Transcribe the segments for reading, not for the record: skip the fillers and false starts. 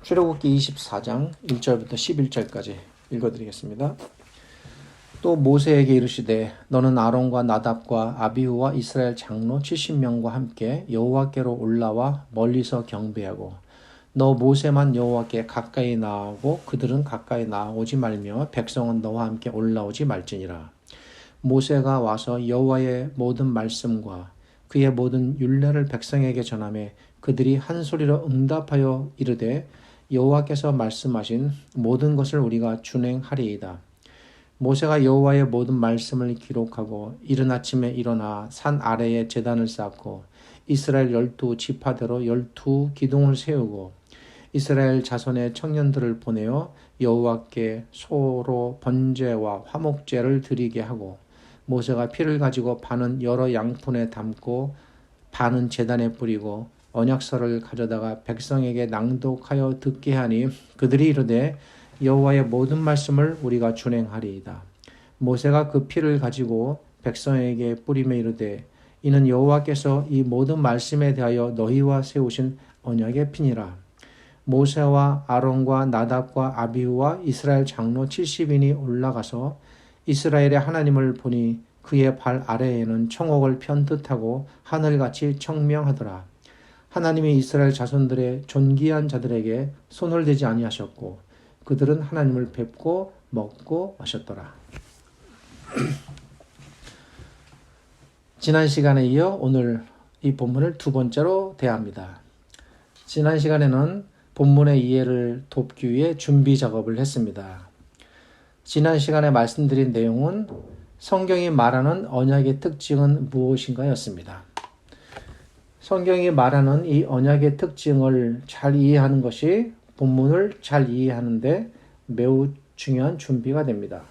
출애굽기 24장 1절부터 11절까지 읽어드리겠습니다. 또 모세에게 이르시되 너는 아론과 나답과 아비후와 이스라엘 장로 70명과 함께 여호와께로 올라와 멀리서 경배하고 너 모세만 여호와께 가까이 나아오고 그들은 가까이 나아오지 말며 백성은 너와 함께 올라오지 말지니라. 모세가 와서 여호와의 모든 말씀과 그의 모든 율례를 백성에게 전하며 그들이 한 소리로 응답하여 이르되 여호와께서 말씀하신 모든 것을 우리가 준행하리이다. 모세가 여호와의 모든 말씀을 기록하고 이른 아침에 일어나 산 아래에 제단을 쌓고 이스라엘 12지파대로 12기둥을 세우고 이스라엘 자손의 청년들을 보내어 여호와께 소로 번제와 화목제를 드리게 하고 모세가 피를 가지고 반은 여러 양푼에 담고 반은 제단에 뿌리고 언약서를 가져다가 백성에게 낭독하여 듣게 하니 그들이 이르되 여호와의 모든 말씀을 우리가 준행하리이다. 모세가 그 피를 가지고 백성에게 뿌리며 이르되 이는 여호와께서 이 모든 말씀에 대하여 너희와 세우신 언약의 피니라. 모세와 아론과 나답과 아비후와 이스라엘 장로 70인이 올라가서 이스라엘의 하나님을 보니 그의 발 아래에는 청옥을 편듯하고 하늘같이 청명하더라. 하나님이 이스라엘 자손들의 존귀한 자들에게 손을 대지 아니하셨고 그들은 하나님을 뵙고 먹고 마셨더라. 지난 시간에 이어 오늘 이 본문을 두 번째로 대합니다. 지난 시간에는 본문의 이해를 돕기 위해 준비 작업을 했습니다. 지난 시간에 말씀드린 내용은 성경이 말하는 언약의 특징은 무엇인가였습니다. 성경이 말하는 이 언약의 특징을 잘 이해하는 것이 본문을 잘 이해하는데 매우 중요한 준비가 됩니다.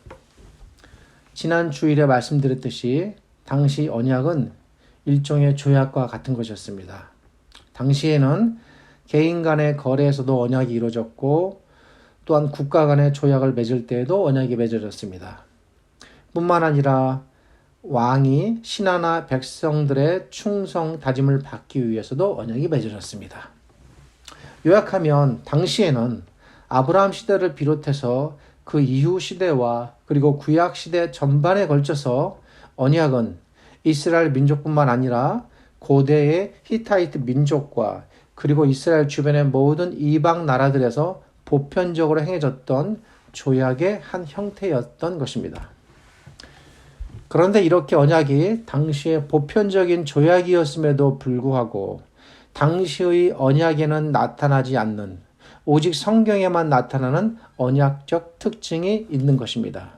지난 주일에 말씀드렸듯이 당시 언약은 일종의 조약과 같은 것이었습니다. 당시에는 개인 간의 거래에서도 언약이 이루어졌고 또한 국가 간의 조약을 맺을 때에도 언약이 맺어졌습니다. 뿐만 아니라 왕이 신하나 백성들의 충성 다짐을 받기 위해서도 언약이 맺어졌습니다. 요약하면 당시에는 아브라함 시대를 비롯해서 그 이후 시대와 그리고 구약 시대 전반에 걸쳐서 언약은 이스라엘 민족뿐만 아니라 고대의 히타이트 민족과 그리고 이스라엘 주변의 모든 이방 나라들에서 보편적으로 행해졌던 조약의 한 형태였던 것입니다. 그런데 이렇게 언약이 당시의 보편적인 조약이었음에도 불구하고 당시의 언약에는 나타나지 않는 오직 성경에만 나타나는 언약적 특징이 있는 것입니다.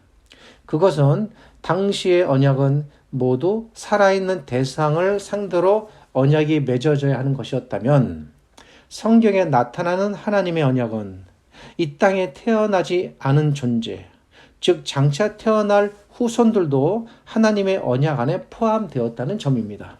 그것은 당시의 언약은 모두 살아있는 대상을 상대로 언약이 맺어져야 하는 것이었다면 성경에 나타나는 하나님의 언약은 이 땅에 태어나지 않은 존재, 즉 장차 태어날 후손들도 하나님의 언약 안에 포함되었다는 점입니다.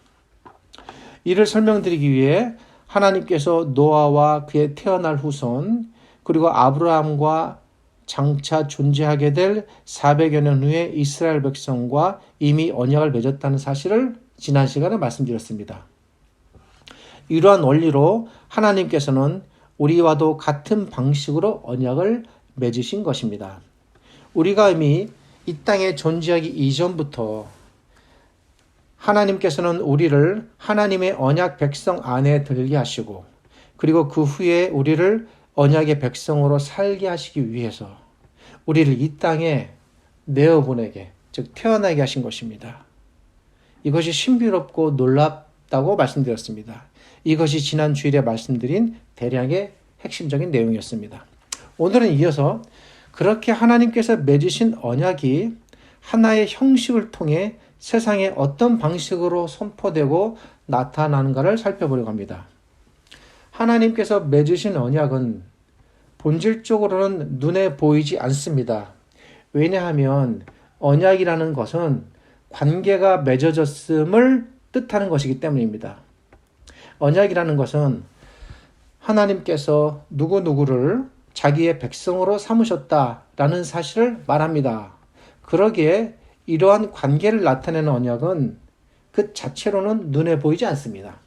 이를 설명드리기 위해 하나님께서 노아와 그의 태어날 후손 그리고 아브라함과 장차 존재하게 될 400여 년 후에 이스라엘 백성과 이미 언약을 맺었다는 사실을 지난 시간에 말씀드렸습니다. 이러한 원리로 하나님께서는 우리와도 같은 방식으로 언약을 맺으신 것입니다. 우리가 이미 이 땅에 존재하기 이전부터 하나님께서는 우리를 하나님의 언약 백성 안에 들게 하시고 그리고 그 후에 우리를 언약의 백성으로 살게 하시기 위해서 우리를 이 땅에 내어보내게, 즉 태어나게 하신 것입니다. 이것이 신비롭고 놀랍다고 말씀드렸습니다. 이것이 지난 주일에 말씀드린 대략의 핵심적인 내용이었습니다. 오늘은 이어서 그렇게 하나님께서 맺으신 언약이 하나의 형식을 통해 세상에 어떤 방식으로 선포되고 나타나는가를 살펴보려고 합니다. 하나님께서 맺으신 언약은 본질적으로는 눈에 보이지 않습니다. 왜냐하면 언약이라는 것은 관계가 맺어졌음을 뜻하는 것이기 때문입니다. 언약이라는 것은 하나님께서 누구누구를 자기의 백성으로 삼으셨다라는 사실을 말합니다. 그러기에 이러한 관계를 나타내는 언약은 그 자체로는 눈에 보이지 않습니다.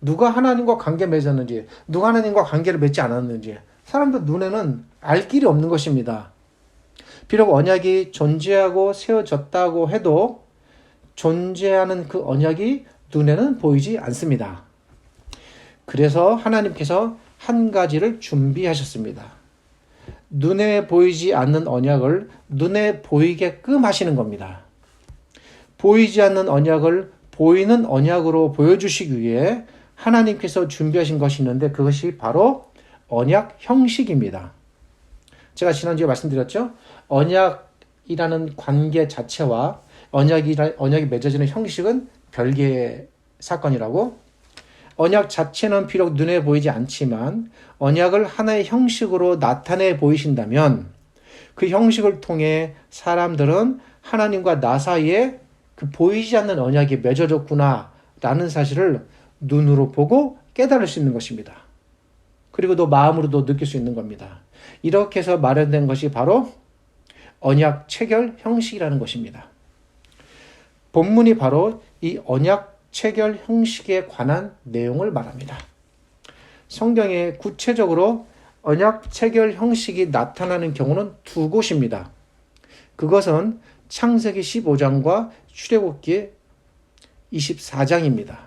누가 하나님과 관계 맺었는지, 누가 하나님과 관계를 맺지 않았는지 사람들 눈에는 알 길이 없는 것입니다. 비록 언약이 존재하고 세워졌다고 해도 존재하는 그 언약이 눈에는 보이지 않습니다. 그래서 하나님께서 한 가지를 준비하셨습니다. 눈에 보이지 않는 언약을 눈에 보이게끔 하시는 겁니다. 보이지 않는 언약을 보이는 언약으로 보여주시기 위해 하나님께서 준비하신 것이 있는데 그것이 바로 언약 형식입니다. 제가 지난주에 말씀드렸죠? 언약이라는 관계 자체와 언약이 맺어지는 형식은 별개의 사건이라고. 언약 자체는 비록 눈에 보이지 않지만 언약을 하나의 형식으로 나타내 보이신다면 그 형식을 통해 사람들은 하나님과 나 사이에 그 보이지 않는 언약이 맺어졌구나 라는 사실을 눈으로 보고 깨달을 수 있는 것입니다. 그리고 또 마음으로도 느낄 수 있는 겁니다. 이렇게 해서 마련된 것이 바로 언약 체결 형식이라는 것입니다. 본문이 바로 이 언약 체결 형식에 관한 내용을 말합니다. 성경에 구체적으로 언약 체결 형식이 나타나는 경우는 두 곳입니다. 그것은 창세기 15장과 출애굽기 24장입니다.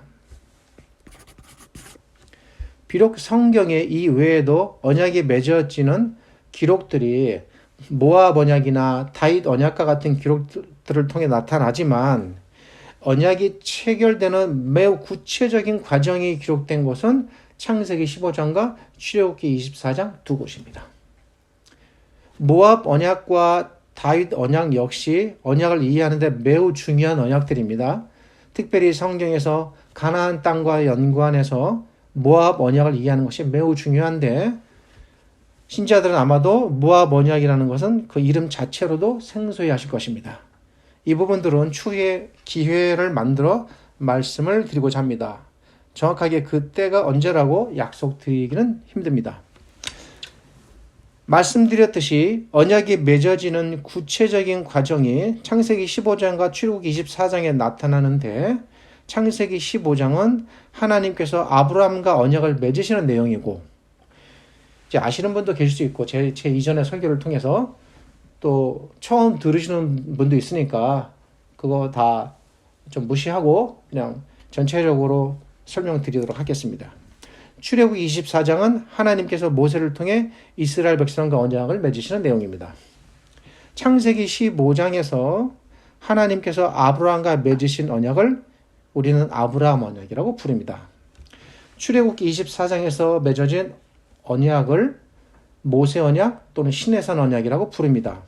비록 성경에 이 외에도 언약이 맺어지는 기록들이 모압 언약이나 다윗 언약과 같은 기록들을 통해 나타나지만 언약이 체결되는 매우 구체적인 과정이 기록된 곳은 창세기 15장과 출애굽기 24장 두 곳입니다. 모압 언약과 다윗 언약 역시 언약을 이해하는 데 매우 중요한 언약들입니다. 특별히 성경에서 가나안 땅과 연관해서 모압 언약을 이해하는 것이 매우 중요한데 신자들은 아마도 모압 언약이라는 것은 그 이름 자체로도 생소해 하실 것입니다. 이 부분들은 추후에 기회를 만들어 말씀을 드리고자 합니다. 정확하게 그때가 언제라고 약속드리기는 힘듭니다. 말씀드렸듯이 언약이 맺어지는 구체적인 과정이 창세기 15장과 출애굽기 24장에 나타나는데 창세기 15장은 하나님께서 아브라함과 언약을 맺으시는 내용이고 이제 아시는 분도 계실 수 있고 제 이전의 설교를 통해서 또 처음 들으시는 분도 있으니까 그거 다 좀 무시하고 그냥 전체적으로 설명드리도록 하겠습니다. 출애굽기 24장은 하나님께서 모세를 통해 이스라엘 백성과 언약을 맺으시는 내용입니다. 창세기 15장에서 하나님께서 아브라함과 맺으신 언약을 우리는 아브라함 언약이라고 부릅니다. 출애굽기 24장에서 맺어진 언약을 모세 언약 또는 시내산 언약이라고 부릅니다.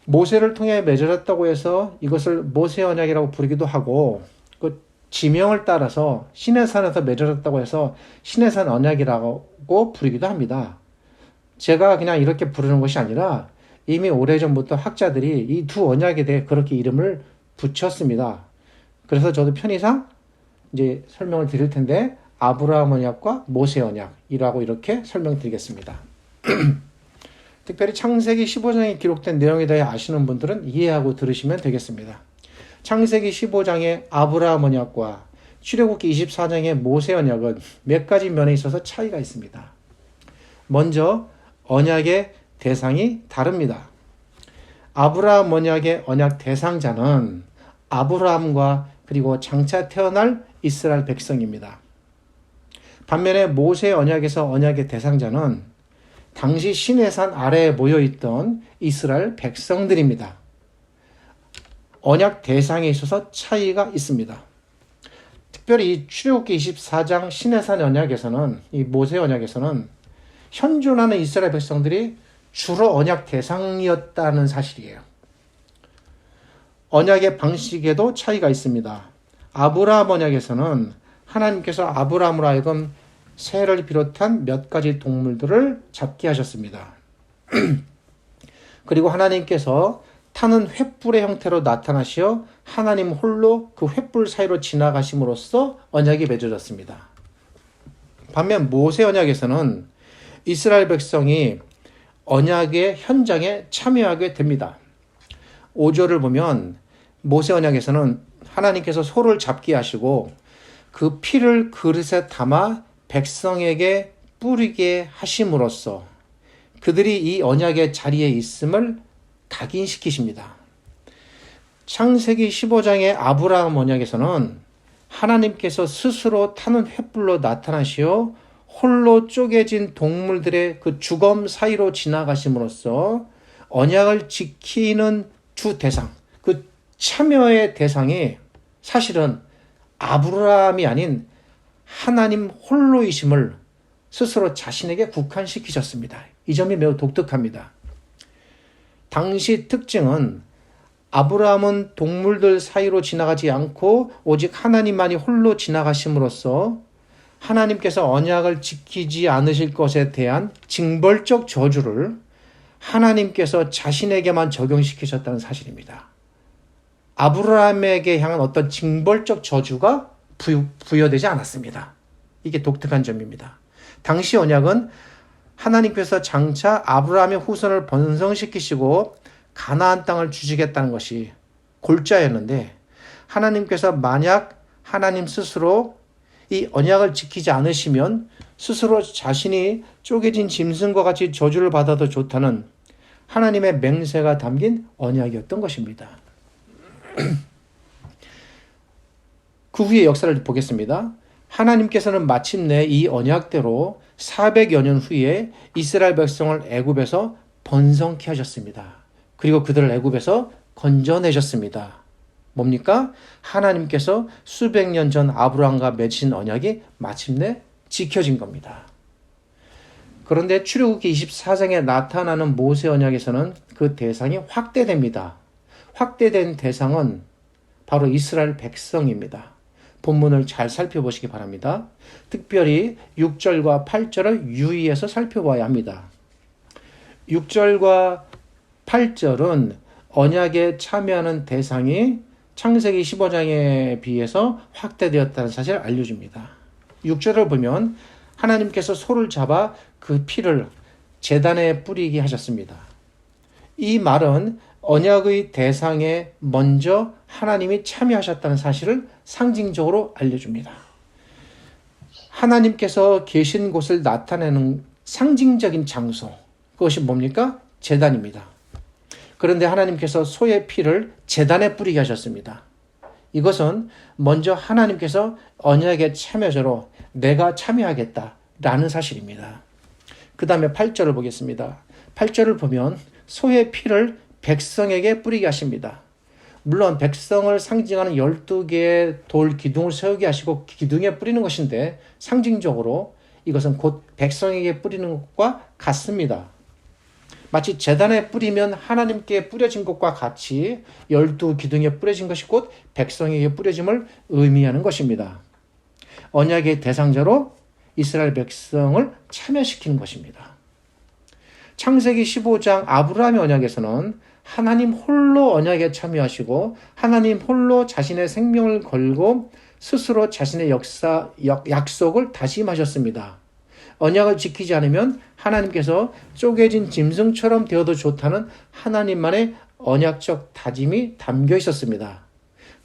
모세를 통해 맺어졌다고 해서 이것을 모세 언약이라고 부르기도 하고 그 지명을 따라서 시내산에서 맺어졌다고 해서 시내산 언약이라고 부르기도 합니다. 제가 그냥 이렇게 부르는 것이 아니라 이미 오래전부터 학자들이 이 두 언약에 대해 그렇게 이름을 붙였습니다. 그래서 저도 편의상 이제 설명을 드릴 텐데 아브라함 언약과 모세 언약이라고 이렇게 설명드리겠습니다. 특별히 창세기 15장에 기록된 내용에 대해 아시는 분들은 이해하고 들으시면 되겠습니다. 창세기 15장의 아브라함 언약과 출애굽기 24장의 모세 언약은 몇 가지 면에 있어서 차이가 있습니다. 먼저 언약의 대상이 다릅니다. 아브라함 언약의 언약 대상자는 아브라함과 그리고 장차 태어날 이스라엘 백성입니다. 반면에 모세 언약에서 언약의 대상자는 당시 시내산 아래에 모여있던 이스라엘 백성들입니다. 언약 대상에 있어서 차이가 있습니다. 특별히 출애굽기 24장 시내산 언약에서는 이 모세 언약에서는 현존하는 이스라엘 백성들이 주로 언약 대상이었다는 사실이에요. 언약의 방식에도 차이가 있습니다. 아브라함 언약에서는 하나님께서 아브라함으로 하여금 새를 비롯한 몇 가지 동물들을 잡게 하셨습니다. 그리고 하나님께서 타는 횃불의 형태로 나타나시어 하나님 홀로 그 횃불 사이로 지나가심으로써 언약이 맺어졌습니다. 반면 모세 언약에서는 이스라엘 백성이 언약의 현장에 참여하게 됩니다. 5절을 보면 모세 언약에서는 하나님께서 소를 잡게 하시고 그 피를 그릇에 담아 백성에게 뿌리게 하심으로써 그들이 이 언약의 자리에 있음을 각인시키십니다. 창세기 15장의 아브라함 언약에서는 하나님께서 스스로 타는 횃불로 나타나시어 홀로 쪼개진 동물들의 그 주검 사이로 지나가심으로써 언약을 지키는 주 대상, 그 참여의 대상이 사실은 아브라함이 아닌 하나님 홀로이심을 스스로 자신에게 국한시키셨습니다. 이 점이 매우 독특합니다. 당시 특징은 아브라함은 동물들 사이로 지나가지 않고 오직 하나님만이 홀로 지나가심으로써 하나님께서 언약을 지키지 않으실 것에 대한 징벌적 저주를 하나님께서 자신에게만 적용시키셨다는 사실입니다. 아브라함에게 향한 어떤 징벌적 저주가 부여되지 않았습니다. 이게 독특한 점입니다. 당시 언약은 하나님께서 장차 아브라함의 후손을 번성시키시고 가나안 땅을 주시겠다는 것이 골자였는데, 하나님께서 만약 하나님 스스로 이 언약을 지키지 않으시면 스스로 자신이 쪼개진 짐승과 같이 저주를 받아도 좋다는 하나님의 맹세가 담긴 언약이었던 것입니다. 그 후의 역사를 보겠습니다. 하나님께서는 마침내 이 언약대로 400여 년 후에 이스라엘 백성을 애굽에서 번성케 하셨습니다. 그리고 그들을 애굽에서 건져내셨습니다. 뭡니까? 하나님께서 수백 년 전 아브라함과 맺은 언약이 마침내 지켜진 겁니다. 그런데 출애굽기 24장에 나타나는 모세 언약에서는 그 대상이 확대됩니다. 확대된 대상은 바로 이스라엘 백성입니다. 본문을 잘 살펴보시기 바랍니다. 특별히 6절과 8절을 유의해서 살펴봐야 합니다. 6절과 8절은 언약에 참여하는 대상이 창세기 15장에 비해서 확대되었다는 사실을 알려줍니다. 6절을 보면 하나님께서 소를 잡아 그 피를 제단에 뿌리게 하셨습니다. 이 말은 언약의 대상에 먼저 하나님이 참여하셨다는 사실을 상징적으로 알려줍니다. 하나님께서 계신 곳을 나타내는 상징적인 장소, 그것이 뭡니까? 제단입니다. 그런데 하나님께서 소의 피를 제단에 뿌리게 하셨습니다. 이것은 먼저 하나님께서 언약의 참여자로 내가 참여하겠다라는 사실입니다. 그 다음에 8절을 보겠습니다. 8절을 보면 소의 피를 백성에게 뿌리게 하십니다. 물론 백성을 상징하는 12개의 돌 기둥을 세우게 하시고 기둥에 뿌리는 것인데 상징적으로 이것은 곧 백성에게 뿌리는 것과 같습니다. 마치 제단에 뿌리면 하나님께 뿌려진 것과 같이 12기둥에 뿌려진 것이 곧 백성에게 뿌려짐을 의미하는 것입니다. 언약의 대상자로 이스라엘 백성을 참여시키는 것입니다. 창세기 15장 아브라함의 언약에서는 하나님 홀로 언약에 참여하시고 하나님 홀로 자신의 생명을 걸고 스스로 자신의 약속을 다짐하셨습니다. 언약을 지키지 않으면 하나님께서 쪼개진 짐승처럼 되어도 좋다는 하나님만의 언약적 다짐이 담겨 있었습니다.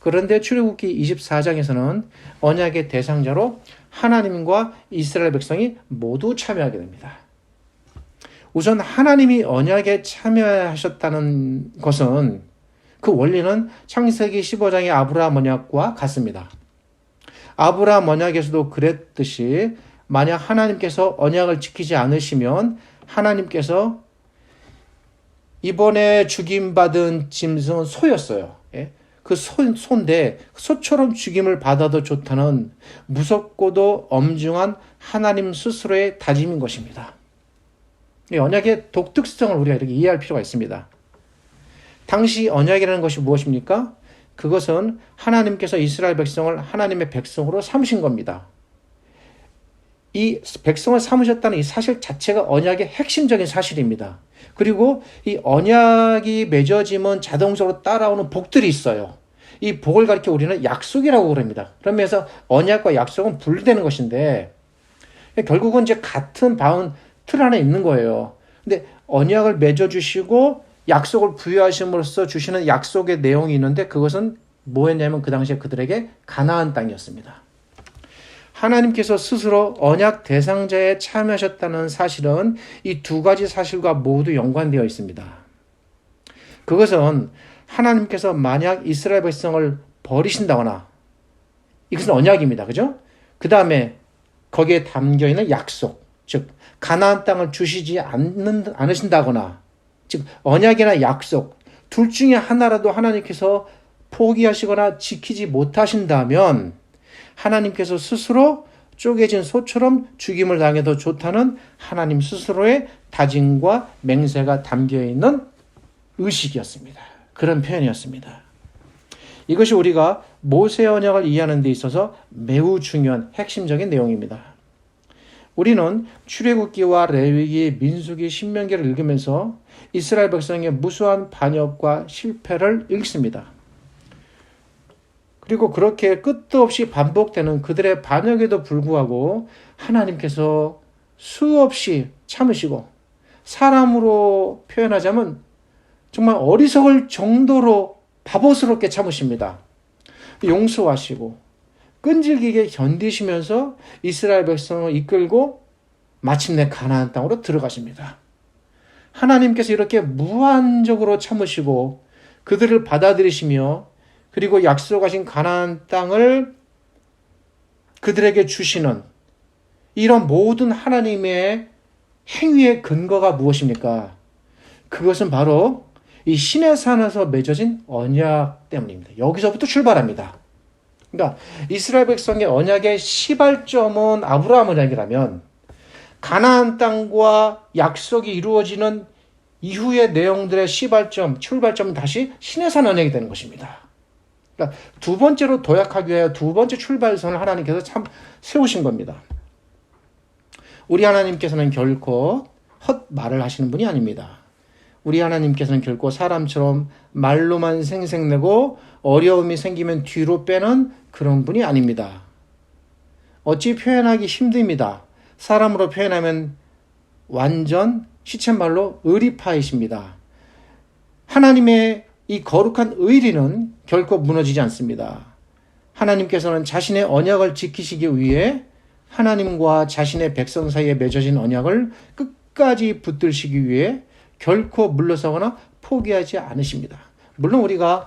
그런데 출애굽기 24장에서는 언약의 대상자로 하나님과 이스라엘 백성이 모두 참여하게 됩니다. 우선 하나님이 언약에 참여하셨다는 것은 그 원리는 창세기 15장의 아브라함 언약과 같습니다. 아브라함 언약에서도 그랬듯이 만약 하나님께서 언약을 지키지 않으시면 하나님께서 이번에 죽임받은 짐승은 소였어요. 그 소인데 소처럼 죽임을 받아도 좋다는 무섭고도 엄중한 하나님 스스로의 다짐인 것입니다. 이 언약의 독특성을 우리가 이렇게 이해할 필요가 있습니다. 당시 언약이라는 것이 무엇입니까? 그것은 하나님께서 이스라엘 백성을 하나님의 백성으로 삼으신 겁니다. 이 백성을 삼으셨다는 이 사실 자체가 언약의 핵심적인 사실입니다. 그리고 이 언약이 맺어지면 자동적으로 따라오는 복들이 있어요. 이 복을 가리켜 우리는 약속이라고 그럽니다. 그러면서 언약과 약속은 분리되는 것인데 결국은 이제 같은 바운 틀 안에 있는 거예요. 근데 언약을 맺어주시고 약속을 부여하심으로써 주시는 약속의 내용이 있는데 그것은 뭐였냐면 그 당시에 그들에게 가나안 땅이었습니다. 하나님께서 스스로 언약 대상자에 참여하셨다는 사실은 이 두 가지 사실과 모두 연관되어 있습니다. 그것은 하나님께서 만약 이스라엘 백성을 버리신다거나, 이것은 언약입니다. 그죠? 그 다음에 거기에 담겨 있는 약속, 즉 가나안 땅을 주시지 않으신다거나, 즉 언약이나 약속 둘 중에 하나라도 하나님께서 포기하시거나 지키지 못하신다면 하나님께서 스스로 쪼개진 소처럼 죽임을 당해도 좋다는 하나님 스스로의 다짐과 맹세가 담겨있는 의식이었습니다. 그런 표현이었습니다. 이것이 우리가 모세 언약을 이해하는 데 있어서 매우 중요한 핵심적인 내용입니다. 우리는 출애굽기와 레위기, 민수기, 신명기를 읽으면서 이스라엘 백성의 무수한 반역과 실패를 읽습니다. 그리고 그렇게 끝도 없이 반복되는 그들의 반역에도 불구하고 하나님께서 수없이 참으시고, 사람으로 표현하자면 정말 어리석을 정도로 바보스럽게 참으십니다. 용서하시고 끈질기게 견디시면서 이스라엘 백성을 이끌고 마침내 가나안 땅으로 들어가십니다. 하나님께서 이렇게 무한적으로 참으시고 그들을 받아들이시며 그리고 약속하신 가나안 땅을 그들에게 주시는 이런 모든 하나님의 행위의 근거가 무엇입니까? 그것은 바로 이 시내산에서 맺어진 언약 때문입니다. 여기서부터 출발합니다. 그러니까 이스라엘 백성의 언약의 시발점은 아브라함 언약이라면 가나안 땅과 약속이 이루어지는 이후의 내용들의 시발점, 출발점은 다시 시내산 언약이 되는 것입니다. 그러니까 두 번째로 도약하기 위하여 두 번째 출발선을 하나님께서 참 세우신 겁니다. 우리 하나님께서는 결코 헛말을 하시는 분이 아닙니다. 우리 하나님께서는 결코 사람처럼 말로만 생색내고 어려움이 생기면 뒤로 빼는 그런 분이 아닙니다. 어찌 표현하기 힘듭니다. 사람으로 표현하면 완전 시쳇말로 의리파이십니다. 하나님의 이 거룩한 의리는 결코 무너지지 않습니다. 하나님께서는 자신의 언약을 지키시기 위해 하나님과 자신의 백성 사이에 맺어진 언약을 끝까지 붙들시기 위해 결코 물러서거나 포기하지 않으십니다. 물론 우리가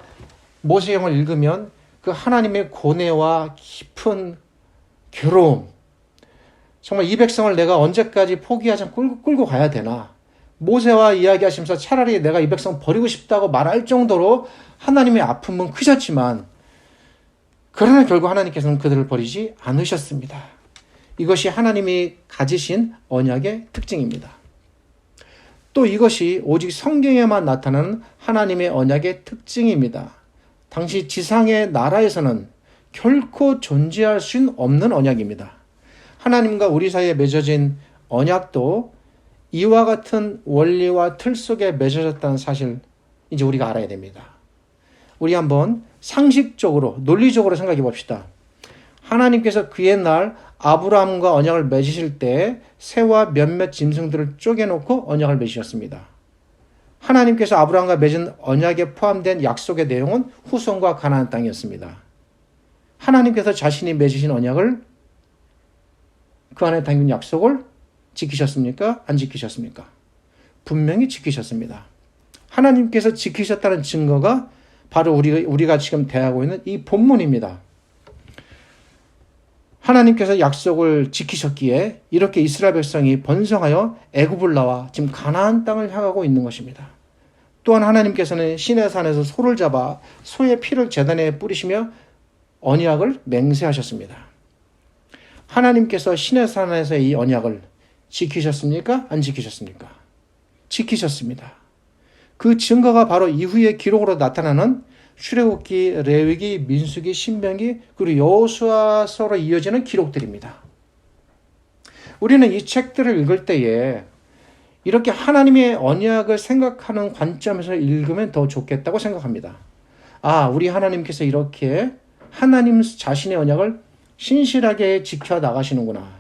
모세형을 읽으면 그 하나님의 고뇌와 깊은 괴로움, 정말 이 백성을 내가 언제까지 포기하지 않고 끌고 가야 되나, 모세와 이야기하시면서 차라리 내가 이 백성 버리고 싶다고 말할 정도로 하나님의 아픔은 크셨지만, 그러나 결국 하나님께서는 그들을 버리지 않으셨습니다. 이것이 하나님이 가지신 언약의 특징입니다. 또 이것이 오직 성경에만 나타나는 하나님의 언약의 특징입니다. 당시 지상의 나라에서는 결코 존재할 수 없는 언약입니다. 하나님과 우리 사이에 맺어진 언약도 이와 같은 원리와 틀 속에 맺어졌다는 사실 이제 우리가 알아야 됩니다. 우리 한번 상식적으로 논리적으로 생각해 봅시다. 하나님께서 그 옛날 아브라함과 언약을 맺으실 때 새와 몇몇 짐승들을 쪼개놓고 언약을 맺으셨습니다. 하나님께서 아브라함과 맺은 언약에 포함된 약속의 내용은 후손과 가나안 땅이었습니다. 하나님께서 자신이 맺으신 언약을, 그 안에 담긴 약속을 지키셨습니까? 안 지키셨습니까? 분명히 지키셨습니다. 하나님께서 지키셨다는 증거가 바로 우리가 지금 대하고 있는 이 본문입니다. 하나님께서 약속을 지키셨기에 이렇게 이스라엘 백성이 번성하여 애굽을 나와 지금 가나안 땅을 향하고 있는 것입니다. 또한 하나님께서는 시내산에서 소를 잡아 소의 피를 제단에 뿌리시며 언약을 맹세하셨습니다. 하나님께서 시내산에서 이 언약을 지키셨습니까? 안 지키셨습니까? 지키셨습니다. 그 증거가 바로 이후의 기록으로 나타나는 출애굽기, 레위기, 민수기, 신명기, 그리고 여호수아서로 이어지는 기록들입니다. 우리는 이 책들을 읽을 때에 이렇게 하나님의 언약을 생각하는 관점에서 읽으면 더 좋겠다고 생각합니다. 아, 우리 하나님께서 이렇게 하나님 자신의 언약을 신실하게 지켜나가시는구나.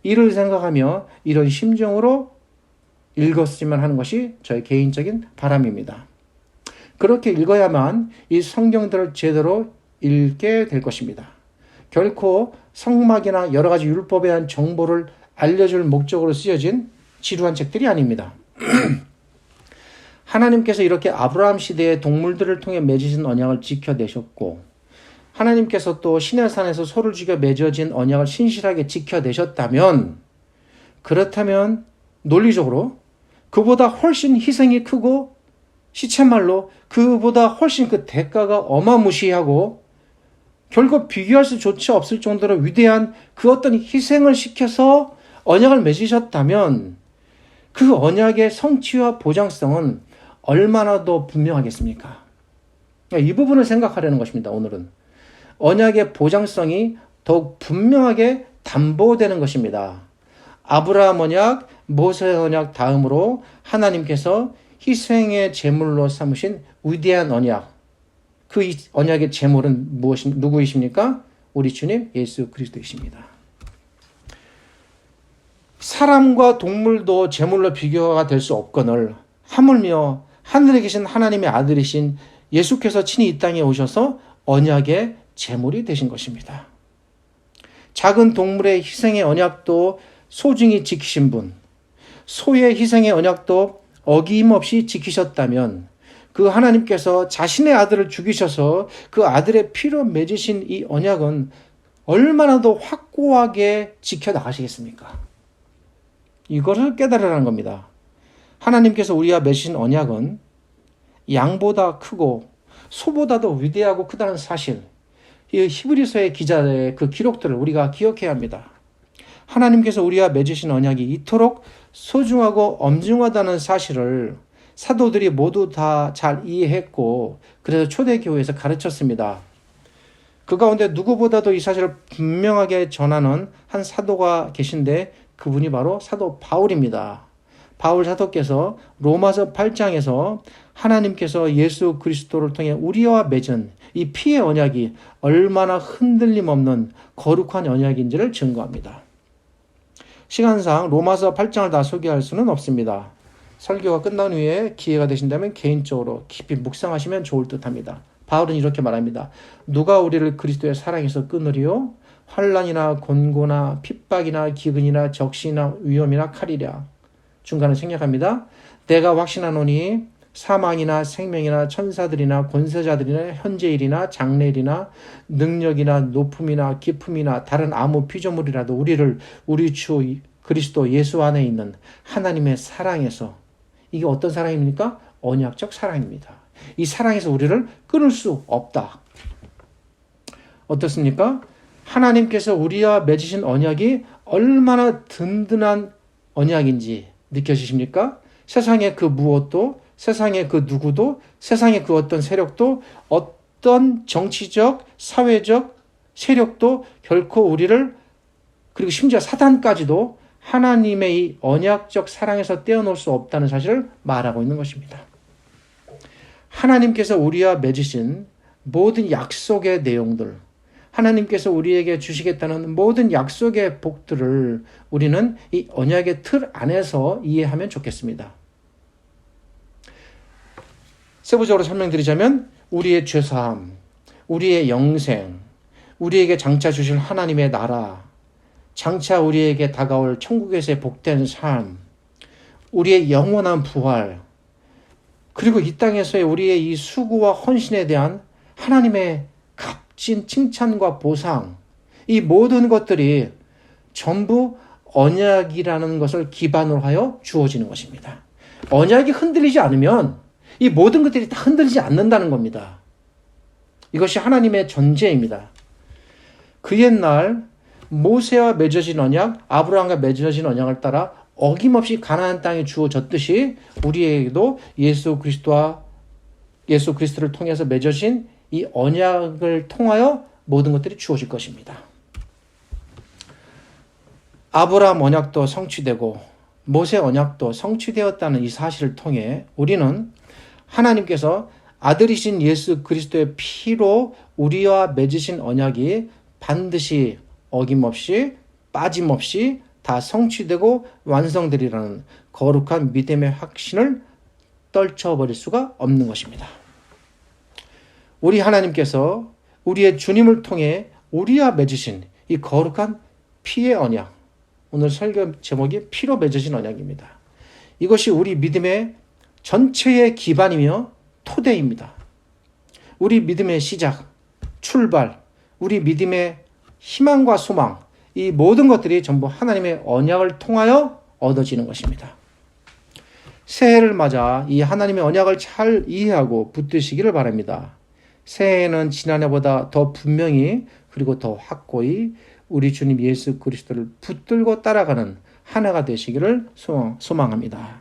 이를 생각하며 이런 심정으로 읽었으면 하는 것이 저의 개인적인 바람입니다. 그렇게 읽어야만 이 성경들을 제대로 읽게 될 것입니다. 결코 성막이나 여러 가지 율법에 대한 정보를 알려줄 목적으로 쓰여진 지루한 책들이 아닙니다. 하나님께서 이렇게 아브라함 시대의 동물들을 통해 맺으신 언약을 지켜내셨고 하나님께서 또 시내산에서 소를 죽여 맺어진 언약을 신실하게 지켜내셨다면 그렇다면 논리적으로 그보다 훨씬 희생이 크고 시쳇말로 그보다 훨씬 그 대가가 어마무시하고 결국 비교할 수조차 없을 정도로 위대한 그 어떤 희생을 시켜서 언약을 맺으셨다면 그 언약의 성취와 보장성은 얼마나 더 분명하겠습니까? 이 부분을 생각하려는 것입니다. 오늘은 언약의 보장성이 더욱 분명하게 담보되는 것입니다. 아브라함 언약, 모세 언약 다음으로 하나님께서 희생의 제물로 삼으신 위대한 언약, 그 언약의 제물은 누구이십니까? 우리 주님 예수 그리스도이십니다. 사람과 동물도 제물로 비교가 될 수 없거늘 하물며 하늘에 계신 하나님의 아들이신 예수께서 친히 이 땅에 오셔서 언약의 제물이 되신 것입니다. 작은 동물의 희생의 언약도 소중히 지키신 분, 소의 희생의 언약도 어김없이 지키셨다면 그 하나님께서 자신의 아들을 죽이셔서 그 아들의 피로 맺으신 이 언약은 얼마나 더 확고하게 지켜나가시겠습니까? 이것을 깨달으라는 겁니다. 하나님께서 우리와 맺으신 언약은 양보다 크고 소보다도 위대하고 크다는 사실, 이 히브리서의 기자의 그 기록들을 우리가 기억해야 합니다. 하나님께서 우리와 맺으신 언약이 이토록 소중하고 엄중하다는 사실을 사도들이 모두 다 잘 이해했고 그래서 초대교회에서 가르쳤습니다. 그 가운데 누구보다도 이 사실을 분명하게 전하는 한 사도가 계신데 그분이 바로 사도 바울입니다. 바울 사도께서 로마서 8장에서 하나님께서 예수 그리스도를 통해 우리와 맺은 이 피의 언약이 얼마나 흔들림 없는 거룩한 언약인지를 증거합니다. 시간상 로마서 8장을 다 소개할 수는 없습니다. 설교가 끝난 후에 기회가 되신다면 개인적으로 깊이 묵상하시면 좋을 듯합니다. 바울은 이렇게 말합니다. 누가 우리를 그리스도의 사랑에서 끊으리요? 환난이나 곤고나 핍박이나 기근이나 적시나 위험이나 칼이랴. 중간에 생략합니다. 내가 확신하노니 사망이나 생명이나 천사들이나 권세자들이나 현재일이나 장래일이나 능력이나 높음이나 깊음이나 다른 아무 피조물이라도 우리를 우리 주 그리스도 예수 안에 있는 하나님의 사랑에서, 이게 어떤 사랑입니까? 언약적 사랑입니다. 이 사랑에서 우리를 끊을 수 없다. 어떻습니까? 하나님께서 우리와 맺으신 언약이 얼마나 든든한 언약인지 느껴지십니까? 세상의 그 무엇도, 세상의 그 누구도, 세상의 그 어떤 세력도, 어떤 정치적, 사회적 세력도 결코 우리를, 그리고 심지어 사단까지도 하나님의 이 언약적 사랑에서 떼어놓을 수 없다는 사실을 말하고 있는 것입니다. 하나님께서 우리와 맺으신 모든 약속의 내용들, 하나님께서 우리에게 주시겠다는 모든 약속의 복들을 우리는 이 언약의 틀 안에서 이해하면 좋겠습니다. 세부적으로 설명드리자면 우리의 죄사함, 우리의 영생, 우리에게 장차 주실 하나님의 나라, 장차 우리에게 다가올 천국에서의 복된 삶, 우리의 영원한 부활, 그리고 이 땅에서의 우리의 이 수고와 헌신에 대한 하나님의 값진 칭찬과 보상, 이 모든 것들이 전부 언약이라는 것을 기반으로 하여 주어지는 것입니다. 언약이 흔들리지 않으면 이 모든 것들이 다 흔들리지 않는다는 겁니다. 이것이 하나님의 전제입니다. 그 옛날 모세와 맺어진 언약, 아브라함과 맺어진 언약을 따라 어김없이 가나안 땅에 주어졌듯이 우리에게도 예수 그리스도를 통해서 맺어진 이 언약을 통하여 모든 것들이 주어질 것입니다. 아브라함 언약도 성취되고 모세 언약도 성취되었다는 이 사실을 통해 우리는 하나님께서 아들이신 예수 그리스도의 피로 우리와 맺으신 언약이 반드시 어김없이 빠짐없이 다 성취되고 완성되리라는 거룩한 믿음의 확신을 떨쳐버릴 수가 없는 것입니다. 우리 하나님께서 우리의 주님을 통해 우리와 맺으신 이 거룩한 피의 언약. 오늘 설교 제목이 피로 맺어진 언약입니다. 이것이 우리 믿음의 전체의 기반이며 토대입니다. 우리 믿음의 시작, 출발, 우리 믿음의 희망과 소망, 이 모든 것들이 전부 하나님의 언약을 통하여 얻어지는 것입니다. 새해를 맞아 이 하나님의 언약을 잘 이해하고 붙드시기를 바랍니다. 새해에는 지난해보다 더 분명히 그리고 더 확고히 우리 주님 예수 그리스도를 붙들고 따라가는 한 해가 되시기를 소망합니다.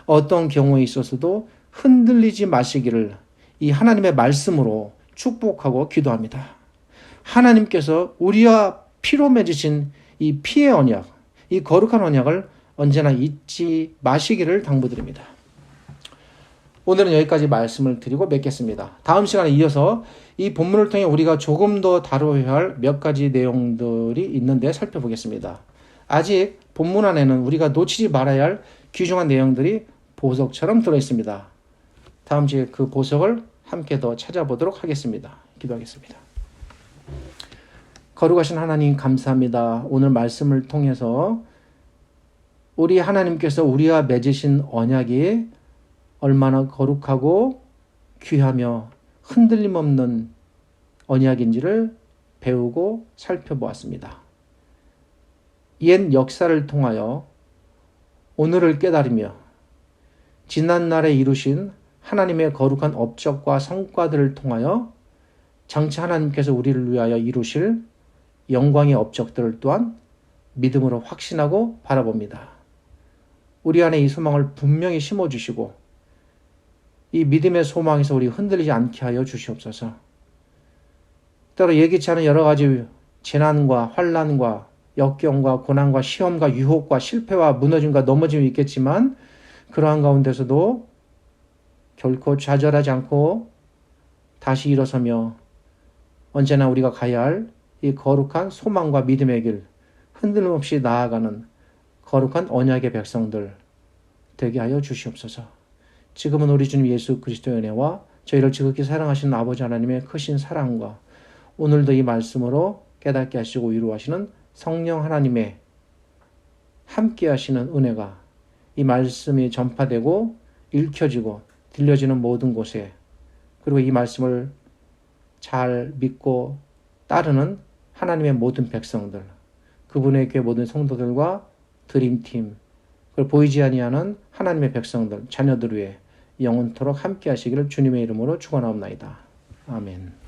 어떤 경우에 있어서도 흔들리지 마시기를 이 하나님의 말씀으로 축복하고 기도합니다. 하나님께서 우리와 피로 맺으신 이 피의 언약, 이 거룩한 언약을 언제나 잊지 마시기를 당부드립니다. 오늘은 여기까지 말씀을 드리고 맺겠습니다. 다음 시간에 이어서 이 본문을 통해 우리가 조금 더 다뤄야 할 몇 가지 내용들이 있는데 살펴보겠습니다. 아직 본문 안에는 우리가 놓치지 말아야 할 귀중한 내용들이 보석처럼 들어있습니다. 다음 주에 그 보석을 함께 더 찾아보도록 하겠습니다. 기도하겠습니다. 거룩하신 하나님 감사합니다. 오늘 말씀을 통해서 우리 하나님께서 우리와 맺으신 언약이 얼마나 거룩하고 귀하며 흔들림 없는 언약인지를 배우고 살펴보았습니다. 옛 역사를 통하여 오늘을 깨달으며 지난날에 이루신 하나님의 거룩한 업적과 성과들을 통하여 장차 하나님께서 우리를 위하여 이루실 영광의 업적들을 또한 믿음으로 확신하고 바라봅니다. 우리 안에 이 소망을 분명히 심어주시고 이 믿음의 소망에서 우리 흔들리지 않게 하여 주시옵소서. 때로 예기치 않은 여러 가지 재난과 환난과 역경과 고난과 시험과 유혹과 실패와 무너짐과 넘어짐이 있겠지만 그러한 가운데서도 결코 좌절하지 않고 다시 일어서며 언제나 우리가 가야 할 이 거룩한 소망과 믿음의 길, 흔들림 없이 나아가는 거룩한 언약의 백성들 되게 하여 주시옵소서. 지금은 우리 주님 예수 그리스도의 은혜와 저희를 지극히 사랑하시는 아버지 하나님의 크신 사랑과 오늘도 이 말씀으로 깨닫게 하시고 위로하시는 성령 하나님의 함께 하시는 은혜가 이 말씀이 전파되고 읽혀지고 들려지는 모든 곳에 그리고 이 말씀을 잘 믿고 따르는 하나님의 모든 백성들, 그분의 교회 모든 성도들과 드림팀, 그걸 보이지 아니하는 하나님의 백성들, 자녀들 위해 영원토록 함께 하시기를 주님의 이름으로 축원하옵나이다. 아멘.